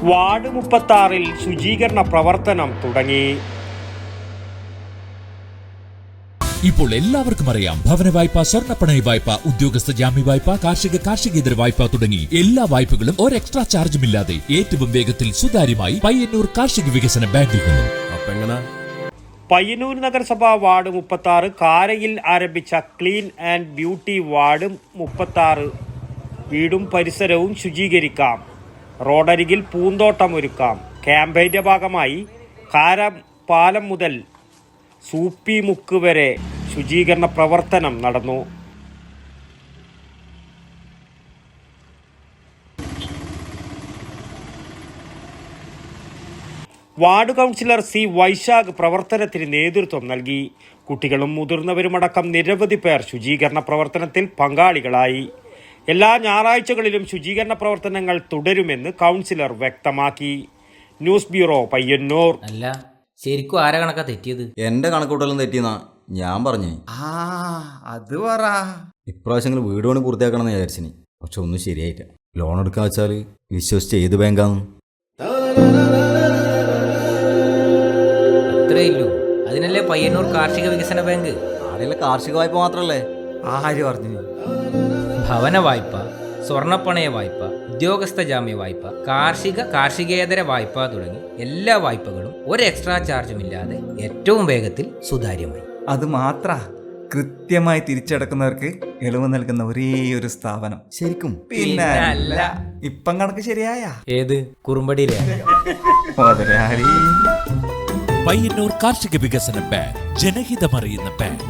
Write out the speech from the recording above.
Ward 36-ൽ ശുചീകരണ പ്രവർത്തനം തുടങ്ങി. ഇപ്പോൾ എല്ലാവർക്കും അറിയാം, ഭവന വായ്പ, സ്വർണ്ണപ്പണയ വായ്പ, ഉദ്യോഗസ്ഥ ജാമ്യ വായ്പ, കാർഷികേതര വായ്പ തുടങ്ങി എല്ലാ വായ്പകളും ഒരു എക്സ്ട്രാ ചാർജുമില്ലാതെ ഏറ്റവും വേഗത്തിൽ സുതാര്യമായി പയ്യന്നൂർ കാർഷിക വികസന ബാങ്കിൽ നിന്നും. പയ്യന്നൂർ നഗരസഭ വാർഡ് 36 കാരയിൽ ആരംഭിച്ച ക്ലീൻ ആൻഡ് ബ്യൂട്ടി വാർഡ് 36 വീടും പരിസരവും ശുചീകരിക്കാം, റോഡരികിൽ പൂന്തോട്ടം ഒരുക്കാം ക്യാമ്പയിന്റെ ഭാഗമായി പാലം മുതൽ സൂപ്പി മുക്ക് വരെ ശുചീകരണ പ്രവർത്തനം നടന്നു. വാർഡ് കൗൺസിലർ സി വൈശാഖ് പ്രവർത്തനത്തിന് നേതൃത്വം നൽകി. കുട്ടികളും മുതിർന്നവരുമടക്കം നിരവധി പേർ ശുചീകരണ പ്രവർത്തനത്തിൽ പങ്കാളികളായി. എല്ലാ ഞായറാഴ്ചകളിലും ശുചീകരണ പ്രവർത്തനങ്ങൾ തുടരുമെന്ന് കൗൺസിലർ വ്യക്തമാക്കി. News bureau, Payyanur. അല്ല, ശരിക്കും ആരാ കണക്കാ തെറ്റിയത്? എന്റെ കണക്കൂട്ടലും തെറ്റിയെന്നാ ഞാൻ പറഞ്ഞേ. അത് പറ. ഇപ്രാവശ്യം വീട് പണി പൂർത്തിയാക്കണം എന്ന് വിചാരിച്ചിനി, പക്ഷെ ഒന്നും ശരിയായില്ല. ലോൺ എടുക്കാ വെച്ചാൽ വിശ്വസിച്ച് ഏത് ബാങ്കാന്ന്? അത്രേ ഇല്ലൂ, അതിനല്ലേ പയ്യന്നൂർ കാർഷിക വികസന ബാങ്ക്. ആടെയുള്ള കാർഷിക വായ്പ മാത്രല്ലേ? ആര് പറഞ്ഞു? ഭവന വായ്പ, സ്വർണ്ണപ്പണയ വായ്പ, ഉദ്യോഗസ്ഥ ജാമ്യ വായ്പ, കാർഷികേതര വായ്പ തുടങ്ങി എല്ലാ വായ്പകളും ഒരു എക്സ്ട്രാ ചാർജുമില്ലാതെ ഏറ്റവും വേഗത്തിൽ സുതാര്യമായി. അത് മാത്ര കൃത്യമായി തിരിച്ചടക്കുന്നവർക്ക് ഇളവ് നൽകുന്ന ഒരേ ഒരു സ്ഥാപനം. ശരിക്കും? പിന്നെ അല്ല, ഇപ്പം കണക്ക് ശരിയായ ഏത് കുറുമ്പടിയിലെ പയ്യന്നൂർ കാർഷിക വികസന ബാങ്ക്, ജനഹിതമറിയുന്ന ബാങ്ക്.